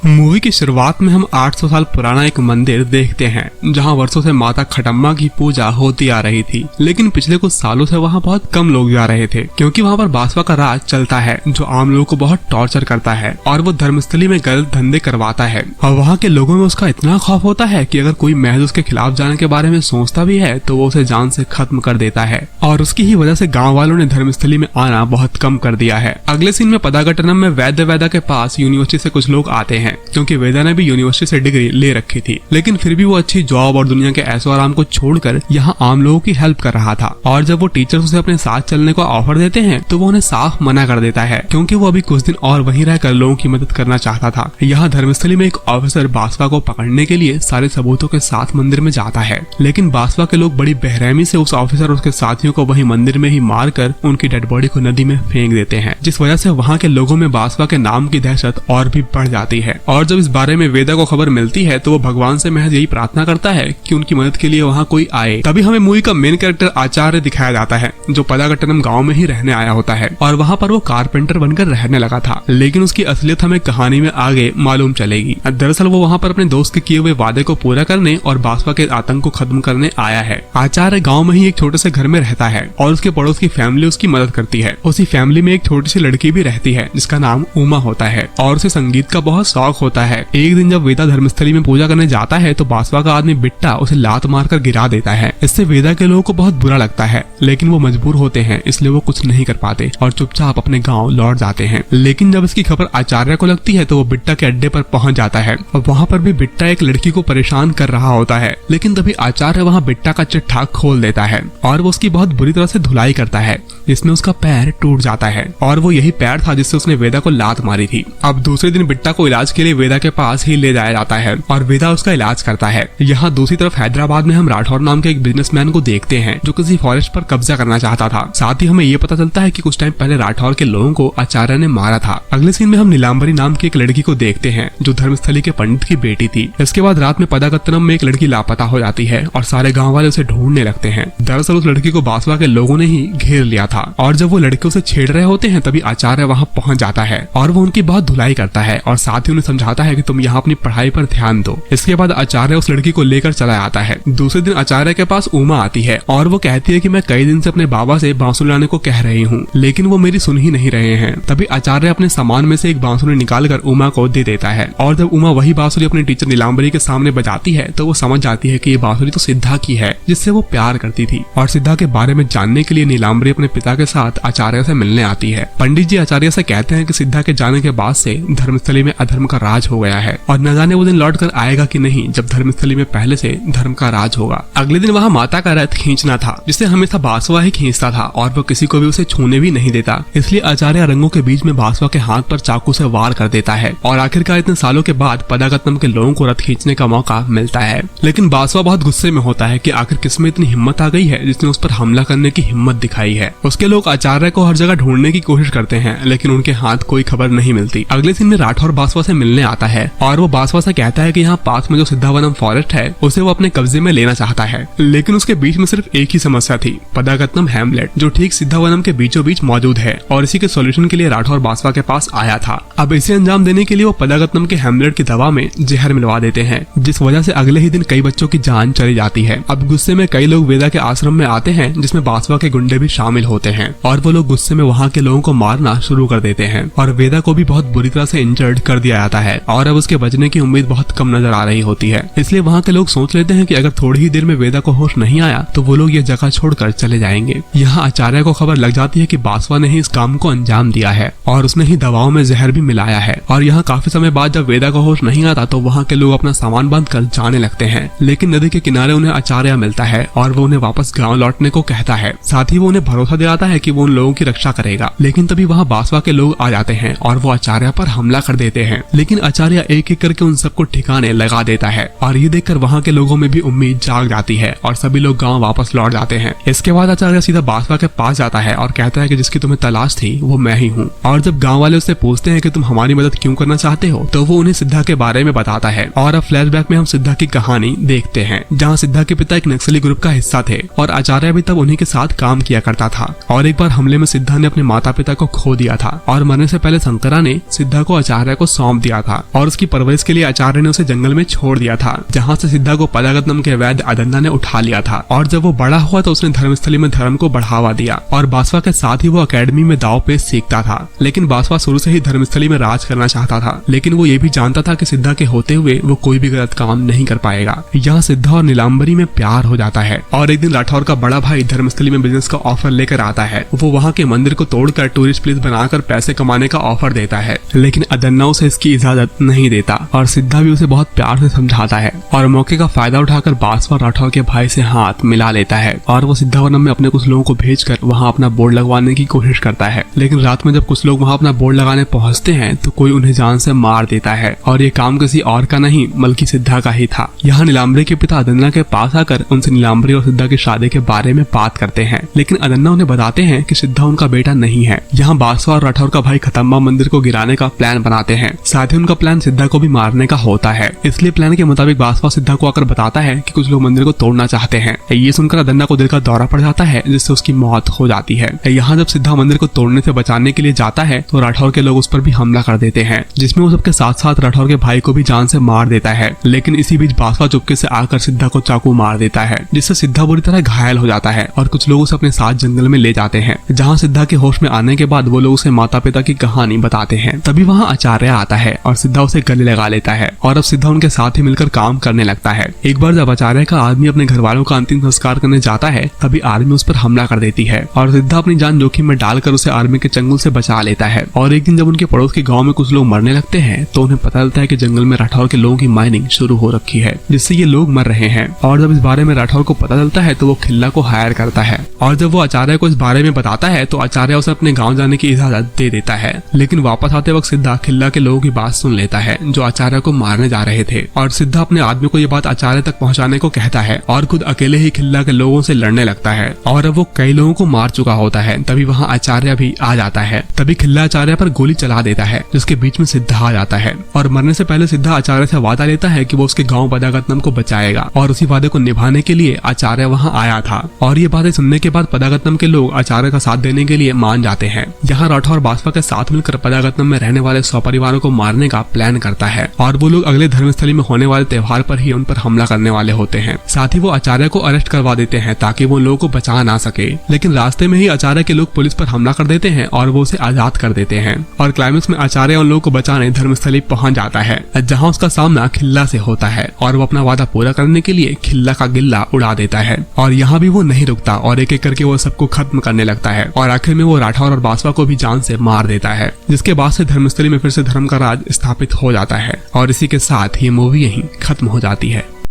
Movie की शुरुआत में हम 800 साल पुराना एक मंदिर देखते हैं जहां वर्षों से माता खटम्मा की पूजा होती आ रही थी, लेकिन पिछले कुछ सालों से वहां बहुत कम लोग जा रहे थे क्योंकि वहां पर बासवा का राज चलता है जो आम लोगों को बहुत टॉर्चर करता है और वो धर्मस्थली में गलत धंधे करवाता है और वहाँ के लोगों में उसका इतना खौफ होता है कि अगर कोई महज उसके खिलाफ जाने के बारे में सोचता भी है तो वो उसे जान से खत्म कर देता है और उसकी ही वजह से गाँव वालों ने धर्मस्थली में आना बहुत कम कर दिया है। अगले सीन में पदागट्टनम में वेदा के पास यूनिवर्सिटी से कुछ लोग आते हैं क्योंकि वेदा ने भी यूनिवर्सिटी से डिग्री ले रखी थी, लेकिन फिर भी वो अच्छी जॉब और दुनिया के ऐशो आराम को छोड़कर यहाँ आम लोगों की हेल्प कर रहा था। और जब वो टीचर्स उसे अपने साथ चलने को ऑफर देते हैं तो वो उन्हें साफ मना कर देता है क्योंकि वो अभी कुछ दिन और वहीं रहकर लोगों की मदद करना चाहता था। यहाँ धर्मस्थली में एक ऑफिसर बासवा को पकड़ने के लिए सारे सबूतों के साथ मंदिर में जाता है, लेकिन बासवा के लोग बड़ी बेरहमी से उस ऑफिसर और उसके साथियों को वहीं मंदिर में ही मारकर उनकी डेड बॉडी को नदी में फेंक देते हैं, जिस वजह से वहाँ के लोगों में बासवा के नाम की दहशत और भी बढ़ जाती है। और जब इस बारे में वेदा को खबर मिलती है तो वो भगवान से महज यही प्रार्थना करता है कि उनकी मदद के लिए वहाँ कोई आए। तभी हमें मूवी का मेन कैरेक्टर आचार्य दिखाया जाता है जो पदागट्टनम गांव में ही रहने आया होता है और वहाँ पर वो कारपेंटर बनकर रहने लगा था, लेकिन उसकी असलियत हमें कहानी में आगे मालूम चलेगी। दरअसल वो वहाँ पर अपने दोस्त के किए हुए वादे को पूरा करने और बासवा के आतंक को खत्म करने आया है। आचार्य गाँव में ही एक छोटे से घर में रहता है और उसके पड़ोस की फैमिली उसकी मदद करती है। उसी फैमिली में एक छोटी सी लड़की भी रहती है जिसका नाम उमा होता है और उसे संगीत का बहुत शौक होता है। एक दिन जब वेदा धर्मस्थली में पूजा करने जाता है तो बासवा का आदमी बिट्टा उसे लात मारकर गिरा देता है। इससे वेदा के लोगों को बहुत बुरा लगता है, लेकिन वो मजबूर होते हैं इसलिए वो कुछ नहीं कर पाते और चुपचाप अपने गांव लौट जाते हैं। लेकिन जब इसकी खबर आचार्य को लगती है तो वो बिट्टा के अड्डे पर पहुंच जाता है और वहाँ पर भी बिट्टा एक लड़की को परेशान कर रहा होता है, लेकिन तभी आचार्य वहाँ बिट्टा का चिट्ठा खोल देता है और वो उसकी बहुत बुरी तरह से धुलाई करता है जिसमें उसका पैर टूट जाता है और वो यही पैर था जिससे उसने वेदा को लात मारी थी। अब दूसरे दिन बिट्टा को इलाज के लिए वेदा के पास ही ले जाया जाता है और वेदा उसका इलाज करता है। यहाँ दूसरी तरफ हैदराबाद में हम राठौर नाम के एक बिजनेसमैन को देखते हैं जो किसी फॉरेस्ट पर कब्जा करना चाहता था। साथ ही हमें ये पता चलता है कि कुछ टाइम पहले राठौर के लोगों को आचार्य ने मारा था। अगले सीन में हम नीलांबरी नाम की एक लड़की को देखते हैं जो धर्मस्थली के पंडित की बेटी थी। इसके बाद रात में पदागट्टनम में एक लड़की लापता हो जाती है और सारे गाँव वाले उसे ढूंढने लगते हैं। दरअसल उस लड़की को बासवा के लोगों ने ही घेर लिया था और जब वो लड़के उसे छेड़ रहे होते हैं तभी आचार्य वहाँ पहुँच जाता है और वो उनकी बहुत धुलाई करता है और साथ ही उन्हें समझाता है कि तुम यहाँ अपनी पढ़ाई पर ध्यान दो। इसके बाद आचार्य उस लड़की को लेकर चला आता है। दूसरे दिन आचार्य के पास उमा आती है और वो कहती है कि मैं कई दिन से अपने बाबा से बांसुरी लाने को कह रही हूँ, लेकिन वो मेरी सुन ही नहीं रहे हैं। तभी आचार्य अपने सामान में से एक बांसुरी निकाल कर उमा को दे देता है और जब उमा वही बांसुरी अपने टीचर नीलांबरी के सामने बजाती है तो वो समझ जाती है कि ये बांसुरी तो सिद्धा की है जिससे वो प्यार करती थी। और सिद्धा के बारे में जानने के लिए नीलांबरी अपने पिता के साथ आचार्य से मिलने आती है। पंडित जी आचार्य से कहते हैं कि सिद्धा के जाने के बाद से धर्मस्थली में अधर्म का राज हो गया है और न जाने वो दिन लौट कर आएगा कि नहीं जब धर्मस्थली में पहले से धर्म का राज होगा। अगले दिन वहाँ माता का रथ खींचना था जिसे हमेशा बासवा ही खींचता था और वो किसी को भी उसे छूने भी नहीं देता, इसलिए आचार्य रंगों के बीच में बासवा के हाथ पर चाकू से वार कर देता है और आखिरकार इतने सालों के बाद पदागट्टनम के लोगों को रथ खींचने का मौका मिलता है। लेकिन बासवा बहुत गुस्से में होता है कि आखिर किसमें इतनी हिम्मत आ गई है जिसने उस पर हमला करने की हिम्मत दिखाई है। उसके लोग आचार्य को हर जगह ढूंढने की कोशिश करते हैं लेकिन उनके हाथ कोई खबर नहीं मिलती। अगले दिन में राठौर बासवा से मिलने आता है और वो बासवा से कहता है कि यहाँ पास में जो सिद्धावनम फॉरेस्ट है उसे वो अपने कब्जे में लेना चाहता है, लेकिन उसके बीच में सिर्फ एक ही समस्या थी, पदागट्टनम हैमलेट जो ठीक सिद्धावनम के बीचों बीच मौजूद है और इसी के सॉल्यूशन के लिए राठौर बासवा के पास आया था। अब इसे अंजाम देने के लिए वो पदागट्टनम के हैमलेट की दवा में जहर मिलवा देते हैं जिस वजह से अगले ही दिन कई बच्चों की जान चली जाती है। अब गुस्से में कई लोग वेदा के आश्रम में आते हैं जिसमें बासवा के गुंडे भी शामिल होते हैं और वो लोग गुस्से में वहाँ के लोगों को मारना शुरू कर देते हैं और वेदा को भी बहुत बुरी तरह से इंजर्ड कर दिया जाता है और अब उसके बचने की उम्मीद बहुत कम नजर आ रही होती है। इसलिए वहाँ के लोग सोच लेते हैं कि अगर थोड़ी ही देर में वेदा को होश नहीं आया तो वो लोग ये जगह छोड़कर चले जाएंगे। यहाँ आचार्य को खबर लग जाती है कि बासवा ने ही इस काम को अंजाम दिया है और उसने ही दवाओं में जहर भी मिलाया है। और यहाँ काफी समय बाद जब वेदा को होश नहीं आता तो वहाँ के लोग अपना सामान बांध कर जाने लगते हैं, लेकिन नदी के किनारे उन्हें आचार्य मिलता है और वो उन्हें वापस गाँव लौटने को कहता है। साथ ही वो उन्हें भरोसा दिलाता है कि वो उन लोगों की रक्षा करेगा। लेकिन तभी वहाँ बासवा के लोग आ जाते हैं और वो आचार्य पर हमला कर देते हैं, लेकिन आचार्य एक एक करके उन सबको ठिकाने लगा देता है और ये देखकर वहाँ के लोगों में भी उम्मीद जाग जाती है और सभी लोग गांव वापस लौट जाते हैं। इसके बाद आचार्य सीधा बासवा के पास जाता है और कहता है कि जिसकी तुम्हें तलाश थी वो मैं ही हूँ। और जब गांव वाले उससे पूछते हैं कि तुम हमारी मदद क्यों करना चाहते हो तो वो उन्हें सिद्धा के बारे में बताता है। और अब फ्लैशबैक में हम सिद्धा की कहानी देखते हैं जहाँ सिद्धा के पिता एक नक्सली ग्रुप का हिस्सा थे और आचार्य भी तब उन्हीं के साथ काम किया करता था। और एक बार हमले में सिद्धा ने अपने माता पिता को खो दिया था और मरने से पहले शंकरा ने सिद्धा को आचार्य को सौंप दिया दिया था और उसकी परवरिश के लिए आचार्य ने उसे जंगल में छोड़ दिया था, जहाँ से सिद्धा को पदागतनम के वैद्य अदन्ना ने उठा लिया था। और जब वो बड़ा हुआ तो उसने धर्मस्थली में धर्म को बढ़ावा दिया और बासवा के साथ ही वो अकेडमी में दाव पेच सीखता था। लेकिन बासवा शुरू से ही धर्मस्थली में राज करना चाहता था, लेकिन वो ये भी जानता था कि सिद्धा के होते हुए वो कोई भी गलत काम नहीं कर पाएगा। यहाँ सिद्धा और नीलांबरी में प्यार हो जाता है और एक दिन राठौर का बड़ा भाई धर्मस्थली में बिजनेस का ऑफर लेकर आता है। वो वहाँ के मंदिर को तोड़कर टूरिस्ट प्लेस बनाकर पैसे कमाने का ऑफर देता है, लेकिन अदन्ना उसे इसकी इजाजत नहीं देता और सिद्धा भी उसे बहुत प्यार से समझाता है और मौके का फायदा उठाकर बासवा राठौर के भाई से हाथ मिला लेता है और वो सिद्धावनम में अपने कुछ लोगों को भेजकर वहाँ अपना बोर्ड लगवाने की कोशिश करता है। लेकिन रात में जब कुछ लोग वहाँ अपना बोर्ड लगाने पहुँचते हैं तो कोई उन्हें जान से मार देता है और ये काम किसी और का नहीं बल्कि सिद्धा का ही था। यहाँ नीलांबरी के पिता अदन्ना के पास आकर उनसे नीलांबरी और सिद्धा की शादी के बारे में बात करते हैं, लेकिन अदन्ना उन्हें बताते हैं कि सिद्धा उनका बेटा नहीं है। यहाँ बासवा और राठौर का भाई खतम्मा मंदिर को गिराने का प्लान बनाते हैं, साथ ही उनका प्लान सिद्धा को भी मारने का होता है। इसलिए प्लान के मुताबिक बासवा सिद्धा को आकर बताता है कि कुछ लोग मंदिर को तोड़ना चाहते हैं। ये सुनकर अदन्ना को दिल का दौरा पड़ जाता है, जिससे उसकी मौत हो जाती है। यहाँ जब सिद्धा मंदिर को तोड़ने से बचाने के लिए जाता है तो राठौर के लोग उस पर भी हमला कर देते हैं, जिसमें वो सबके साथ साथ राठौर के भाई को भी जान से मार देता है। लेकिन इसी बीच बासवा चुपके से आकर सिद्धा को चाकू मार देता है, जिससे सिद्धा बुरी तरह घायल हो जाता है और कुछ लोग उसे अपने साथ जंगल में ले जाते हैं, जहाँ सिद्धा के होश में आने के बाद वो लोग उसे माता पिता की कहानी बताते हैं। तभी वहाँ आचार्य आता है और सिद्धा उसे गले लगा लेता है और अब सिद्धा उनके साथ ही मिलकर काम करने लगता है। एक बार जब आचार्य का आदमी अपने घर वालों का अंतिम संस्कार करने जाता है तभी आर्मी उस पर हमला कर देती है और सिद्धा अपनी जान जोखिम में डालकर उसे आर्मी के चंगुल से बचा लेता है। और एक दिन जब उनके पड़ोस के गांव में कुछ लोग मरने लगते हैं तो उन्हें पता चलता है कि जंगल में राठौर के लोगों की माइनिंग शुरू हो रखी है, जिससे ये लोग मर रहे हैं। और जब इस बारे में राठौर को पता चलता है तो वो खिल्ला को हायर करता है और जब वो आचार्य को इस बारे में बताता है तो आचार्य उसे अपने गाँव जाने की इजाजत दे देता है। लेकिन वापस आते वक्त सिद्धा खिल्ला के लोगों की बात सुन लेता है जो आचार्य को मारने जा रहे थे और सिद्धा अपने आदमी को ये बात आचार्य तक पहुंचाने को कहता है और खुद अकेले ही खिल्ला के लोगों से लड़ने लगता है और अब वो कई लोगों को मार चुका होता है। तभी वहाँ आचार्य भी आ जाता है। तभी खिल्ला आचार्य पर गोली चला देता है, जिसके बीच में सिद्धा आ जाता है और मरने से पहले सिद्धा आचार्य से वादा लेता है कि वो उसके गाँव पदागतनम को बचाएगा और उसी वादे को निभाने के लिए आचार्य वहाँ आया था। और ये बातें सुनने के बाद पदागतनम के लोग आचार्य का साथ देने के लिए मान जाते हैं। यहाँ राठौर बासवा के साथ मिलकर पदागतनम में रहने वाले 100 परिवारों को मारने का प्लान करता है और वो लोग अगले धर्मस्थली में होने वाले त्योहार पर ही उन पर हमला करने वाले होते हैं। साथ ही वो आचार्य को अरेस्ट करवा देते हैं ताकि वो लोगों को बचा ना सके, लेकिन रास्ते में ही आचार्य के लोग पुलिस पर हमला कर देते हैं और वो उसे आजाद कर देते हैं। और क्लाइमेक्स में आचार्य उन लोगों को बचाने धर्मस्थली पहुंच जाता है, जहाँ उसका सामना खिल्ला से होता है और वो अपना वादा पूरा करने के लिए खिल्ला का गिल्ला उड़ा देता है। और यहाँ भी वो नहीं रुकता और एक एक करके वो सबको खत्म करने लगता है और आखिर में वो राठौर और बासवा को भी जान से मार देता है, जिसके बाद से धर्मस्थली में फिर से धर्म का राज स्थापित हो जाता है। और इसी के साथ ये मूवी यहीं खत्म हो जाती है।